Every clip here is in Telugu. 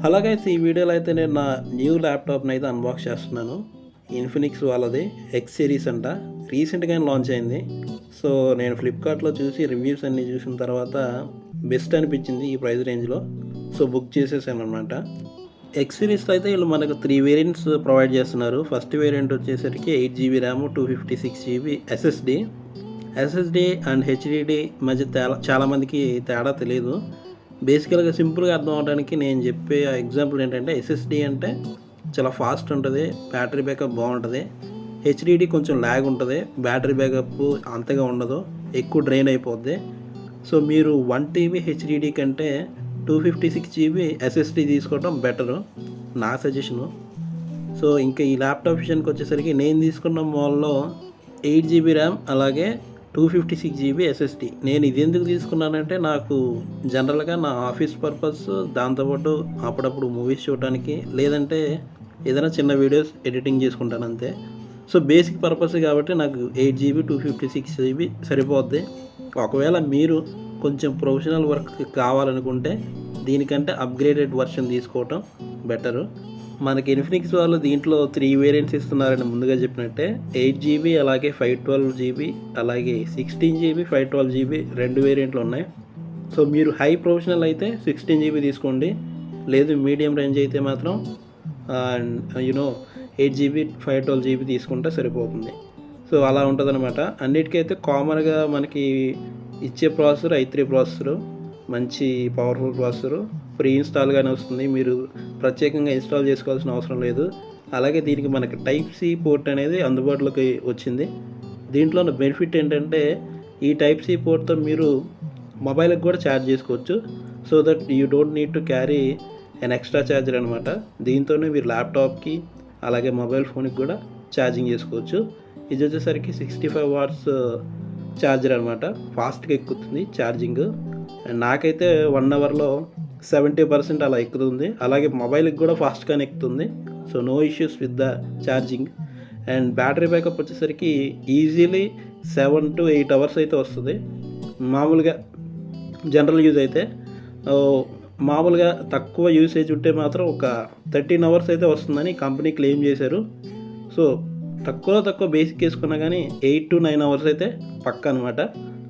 హలో గైస్, ఈ వీడియోలో అయితే నేను నా న్యూ ల్యాప్టాప్ని అయితే అన్బాక్స్ చేస్తున్నాను. ఇన్ఫినిక్స్ వాళ్ళది ఎక్స్ సిరీస్ అంట. రీసెంట్గా లాంచ్ అయింది. సో నేను ఫ్లిప్కార్ట్లో చూసి రివ్యూస్ అన్నీ చూసిన తర్వాత బెస్ట్ అనిపించింది ఈ ప్రైస్ రేంజ్లో. సో బుక్ చేసేసాను అనమాట. ఎక్స్ సిరీస్లో అయితే వీళ్ళు మనకు 3 వేరియంట్స్ ప్రొవైడ్ చేస్తున్నారు. ఫస్ట్ వేరియంట్ వచ్చేసరికి 8 GB RAM, 256 GB SSD and HDD మధ్య చాలామందికి తేడా తెలియదు. బేసికల్గా సింపుల్గా అర్థం అవడానికి నేను చెప్పే ఎగ్జాంపుల్ ఏంటంటే, ఎస్ఎస్డి అంటే చాలా ఫాస్ట్ ఉంటుంది, బ్యాటరీ బ్యాకప్ బాగుంటుంది. హెచ్డిడి కొంచెం ల్యాగ్ ఉంటుంది, బ్యాటరీ బ్యాకప్ అంతగా ఉండదు, ఎక్కువ డ్రైన్ అయిపోద్ది. సో మీరు 1 TB హెచ్డిడి కంటే 256 GB ఎస్ఎస్డి తీసుకోవడం బెటరు, నా సజెషను. సో ఇంకా ఈ ల్యాప్టాప్ విషయానికి వచ్చేసరికి నేను తీసుకున్న మోడల్లో 8 GB ర్యామ్ అలాగే 256 GB ఎస్ఎస్డి. నేను ఇది ఎందుకు తీసుకున్నానంటే, నాకు జనరల్గా నా ఆఫీస్ పర్పస్, దాంతోపాటు అప్పుడప్పుడు మూవీస్ చూడటానికి, లేదంటే ఏదైనా చిన్న వీడియోస్ ఎడిటింగ్ చేసుకుంటాను అంతే. సో బేసిక్ పర్పస్ కాబట్టి నాకు 8 GB 256 GB సరిపోద్ది. ఒకవేళ మీరు కొంచెం ప్రొఫెషనల్ వర్క్ కావాలనుకుంటే దీనికంటే అప్గ్రేడెడ్ వర్షన్ తీసుకోవటం బెటరు. మనకి ఇన్ఫినిక్స్ వాళ్ళు దీంట్లో 3 వేరియంట్స్ ఇస్తున్నారని ముందుగా చెప్పినట్టే, 8 GB అలాగే 512 GB అలాగే 16 GB 512 GB 2 వేరియంట్లు ఉన్నాయి. సో మీరు హై ప్రొఫెషనల్ అయితే 16 GB తీసుకోండి, లేదు మీడియం రేంజ్ అయితే మాత్రం 8 GB 512 GB తీసుకుంటే సరిపోతుంది. సో అలా ఉంటుందన్నమాట. అన్నిటికైతే కామన్గా మనకి ఇచ్చే ప్రాసెసర్ i3 ప్రాసెసరు, మంచి పవర్ఫుల్ ప్రాసెసరు, ప్రీ ఇన్స్టాల్గానే వస్తుంది, మీరు ప్రత్యేకంగా ఇన్స్టాల్ చేసుకోవాల్సిన అవసరం లేదు. అలాగే దీనికి మనకి టైప్ సి పోర్ట్ అనేది అందుబాటులోకి వచ్చింది. దీంట్లో బెనిఫిట్ ఏంటంటే, ఈ టైప్ సి పోర్ట్తో మీరు మొబైల్కి కూడా ఛార్జ్ చేసుకోవచ్చు. So that you don't need to carry an extra charger అనమాట. దీంతోనే మీరు ల్యాప్టాప్కి అలాగే మొబైల్ ఫోన్కి కూడా ఛార్జింగ్ చేసుకోవచ్చు. ఇది వచ్చేసరికి 65 watts ఛార్జర్ అనమాట. ఫాస్ట్గా ఎక్కుతుంది ఛార్జింగ్. అండ్ నాకైతే 1 అవర్లో 70% అలా ఎక్కుతుంది. అలాగే మొబైల్కి కూడా ఫాస్ట్గానే ఎక్కుతుంది. So no issues with the charging. And battery backup వచ్చేసరికి ఈజీలీ 7 to 8 hours అయితే వస్తుంది. మామూలుగా జనరల్ యూజ్ అయితే, మామూలుగా తక్కువ యూసేజ్ ఉంటే మాత్రం ఒక 13 hours అయితే వస్తుందని కంపెనీ క్లెయిమ్ చేశారు. సో తక్కువ బేసిక్ వేసుకున్నా కానీ 8 to 9 hours అయితే పక్కా అనమాట.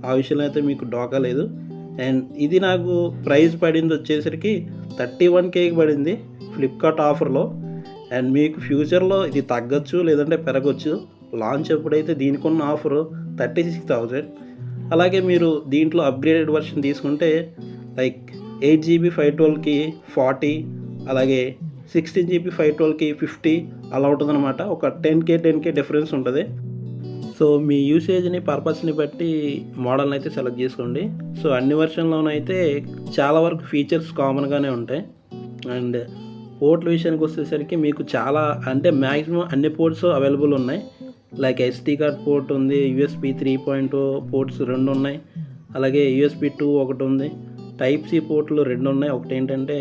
ఆ విషయంలో అయితే మీకు డోకా లేదు. అండ్ ఇది నాకు ప్రైస్ పడింది వచ్చేసరికి 31Kకి పడింది ఫ్లిప్కార్ట్ ఆఫర్లో. అండ్ మీకు ఫ్యూచర్లో ఇది తగ్గచ్చు, లేదంటే పెరగచ్చు. లాంచ్ అప్పుడైతే దీనికి ఉన్న ఆఫరు 36,000. అలాగే మీరు దీంట్లో అప్గ్రేడెడ్ వర్షన్ తీసుకుంటే లైక్ 8 GB 512కి 40, అలాగే 16 GB 512కి 50 అలా ఉంటుందన్నమాట. ఒక 10K డిఫరెన్స్ ఉంటుంది. సో మీ యూసేజ్ని పర్పస్ని బట్టి మోడల్ని అయితే సెలెక్ట్ చేసుకోండి. సో అన్ని వర్షన్లోనైతే చాలా వరకు ఫీచర్స్ కామన్గానే ఉంటాయి. అండ్ పోర్ట్ల విషయానికి వచ్చేసరికి మీకు చాలా అంటే మ్యాక్సిమం అన్ని పోర్ట్స్ అవైలబుల్ ఉన్నాయి. లైక్ SD కార్డ్ పోర్ట్ ఉంది, USB 3.0 పోర్ట్స్ 2 ఉన్నాయి, అలాగే USB 2 ఒకటి ఉంది, టైప్ సి పోర్ట్లు 2 ఉన్నాయి. ఒకటి ఏంటంటే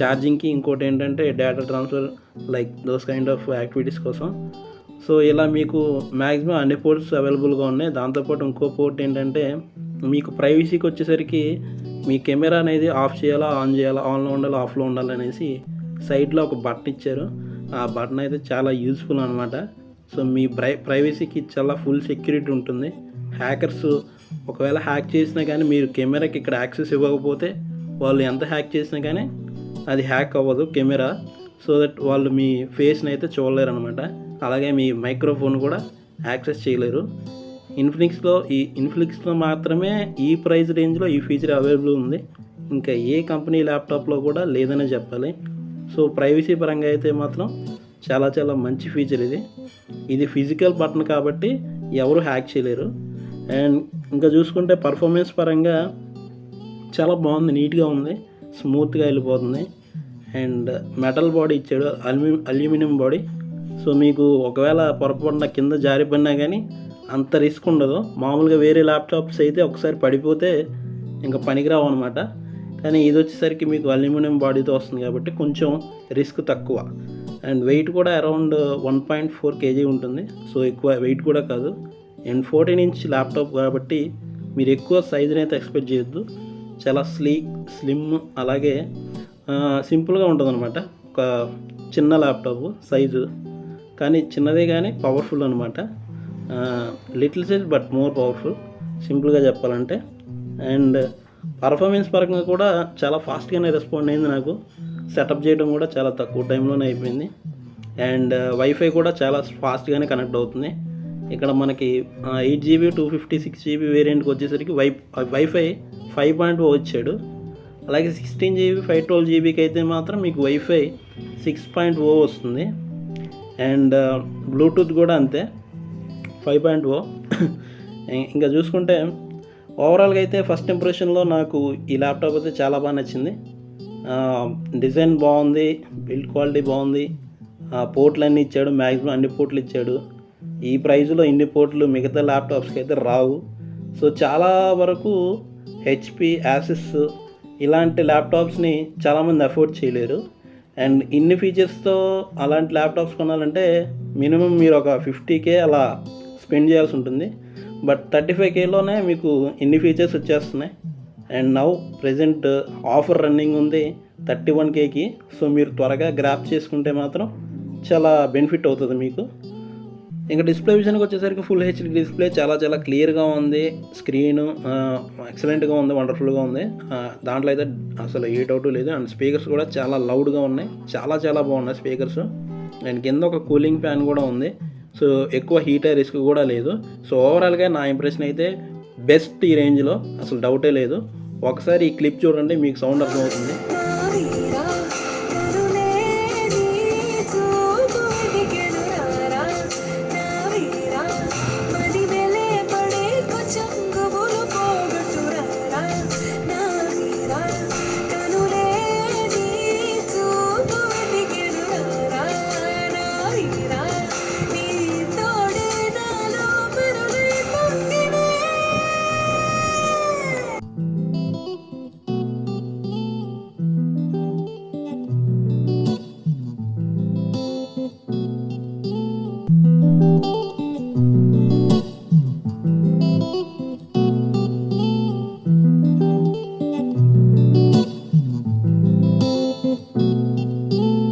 ఛార్జింగ్కి, ఇంకోటి ఏంటంటే data transfer, like those kind of activities కోసం. సో ఇలా మీకు మ్యాక్సిమం అన్ని పోర్ట్స్ అవైలబుల్గా ఉన్నాయి. దాంతోపాటు ఇంకో పోర్ట్ ఏంటంటే, మీకు ప్రైవసీకి వచ్చేసరికి మీ కెమెరా అనేది ఆఫ్ చేయాలా, ఆన్ చేయాలా, ఆన్లో ఉండాలి, ఆఫ్లో ఉండాలి అనేసి సైడ్లో ఒక బటన్ ఇచ్చారు. ఆ బటన్ అయితే చాలా యూస్ఫుల్ అనమాట. సో మీ ప్రైవసీకి చాలా ఫుల్ సెక్యూరిటీ ఉంటుంది. హ్యాకర్స్ ఒకవేళ హ్యాక్ చేసినా కానీ మీరు కెమెరాకి ఇక్కడ యాక్సెస్ ఇవ్వకపోతే, వాళ్ళు ఎంత హ్యాక్ చేసినా కానీ అది హ్యాక్ అవ్వదు కెమెరా. సో దట్ వాళ్ళు మీ ఫేస్ని అయితే చూడలేరు అనమాట. అలాగే మీ మైక్రోఫోన్ కూడా యాక్సెస్ చేయలేరు. ఇన్ఫినిక్స్లో మాత్రమే ఈ ప్రైస్ రేంజ్లో ఈ ఫీచర్ అవైలబుల్ ఉంది. ఇంకా ఏ కంపెనీ ల్యాప్టాప్లో కూడా లేదనే చెప్పాలి. సో ప్రైవసీ పరంగా అయితే మాత్రం చాలా మంచి ఫీచర్ ఇది. ఇది ఫిజికల్ బటన్ కాబట్టి ఎవరు హ్యాక్ చేయలేరు. అండ్ ఇంకా చూసుకుంటే పర్ఫార్మెన్స్ పరంగా చాలా బాగుంది, నీట్గా ఉంది, స్మూత్గా వెళ్ళిపోతుంది. అండ్ మెటల్ బాడీ ఇచ్చాడు, అల్యూమినియం బాడీ. సో మీకు ఒకవేళ పొరపాటున కింద జారిపోయినా కానీ అంత రిస్క్ ఉండదు. మామూలుగా వేరే ల్యాప్టాప్స్ అయితే ఒకసారి పడిపోతే ఇంకా పనికిరావు అనమాట. కానీ ఇది వచ్చేసరికి మీకు అల్యూమినియం బాడీతో వస్తుంది కాబట్టి కొంచెం రిస్క్ తక్కువ. అండ్ వెయిట్ కూడా అరౌండ్ 1.4 kg ఉంటుంది. సో ఎక్కువ వెయిట్ కూడా కాదు. అండ్ 14-inch ల్యాప్టాప్ కాబట్టి మీరు ఎక్కువ సైజుని అయితే ఎక్స్పెక్ట్ చేయొద్దు. చాలా స్లిమ్ అలాగే సింపుల్గా ఉంటుందన్నమాట. ఒక చిన్న ల్యాప్టాప్ సైజు, కానీ చిన్నదే కానీ పవర్ఫుల్ అనమాట. Little size but more powerful సింపుల్గా చెప్పాలంటే. అండ్ పర్ఫార్మెన్స్ పరంగా కూడా చాలా ఫాస్ట్గానే రెస్పాండ్ అయింది. నాకు సెటప్ చేయడం కూడా చాలా తక్కువ టైంలోనే అయిపోయింది. అండ్ వైఫై కూడా చాలా ఫాస్ట్గానే కనెక్ట్ అవుతుంది. ఇక్కడ మనకి 8 GB 256 GB వేరియంట్కి వచ్చేసరికి వైఫై 5.0 వచ్చాడు. అలాగే 16 GB 512 GBకి అయితే మాత్రం మీకు వైఫై 6.0 వస్తుంది. అండ్ బ్లూటూత్ కూడా అంతే 5.0. ఇంకా చూసుకుంటే ఓవరాల్గా అయితే ఫస్ట్ ఇంప్రెషన్లో నాకు ఈ ల్యాప్టాప్ అయితే చాలా బాగా నచ్చింది. డిజైన్ బాగుంది, బిల్డ్ క్వాలిటీ బాగుంది, పోర్ట్లు అన్నీ ఇచ్చాడు, మ్యాక్సిమం అన్ని పోర్ట్లు ఇచ్చాడు. ఈ ప్రైజ్లో ఇన్ని పోర్ట్లు మిగతా ల్యాప్టాప్స్కి అయితే రావు. సో చాలా వరకు హెచ్పి, యాసిస్ ఇలాంటి ల్యాప్టాప్స్ని చాలామంది అఫోర్డ్ చేయలేరు. అండ్ ఇన్ని ఫీచర్స్తో అలాంటి ల్యాప్టాప్స్ కొనాలంటే మినిమం మీరు ఒక 50K అలా స్పెండ్ చేయాల్సి ఉంటుంది. బట్ 35Kలోనే మీకు ఇన్ని ఫీచర్స్ వచ్చేస్తున్నాయి. And now present offer running ఉంది 31Kకి. సో మీరు త్వరగా గ్రాప్ చేసుకుంటే మాత్రం చాలా బెనిఫిట్ అవుతుంది మీకు. ఇంకా డిస్ప్లే విషయానికి వచ్చేసరికి ఫుల్ హెచ్డి డిస్ప్లే చాలా చాలా క్లియర్గా ఉంది. స్క్రీన్ ఎక్సలెంట్గా ఉంది, వండర్ఫుల్గా ఉంది. దాంట్లో అయితే అసలు ఏ డౌట్ లేదు. అండ్ స్పీకర్స్ కూడా చాలా లౌడ్గా ఉన్నాయి, చాలా చాలా బాగున్నాయి స్పీకర్స్. అండ్ కింద ఒక కూలింగ్ ఫ్యాన్ కూడా ఉంది. సో ఎక్కువ హీట్ అయ్యే రిస్క్ కూడా లేదు. సో ఓవరాల్గా నా ఇంప్రెషన్ అయితే బెస్ట్ ఈ రేంజ్లో, అసలు డౌటే లేదు. ఒకసారి ఈ క్లిప్ చూడండి, మీకు సౌండ్ అర్థమవుతుంది.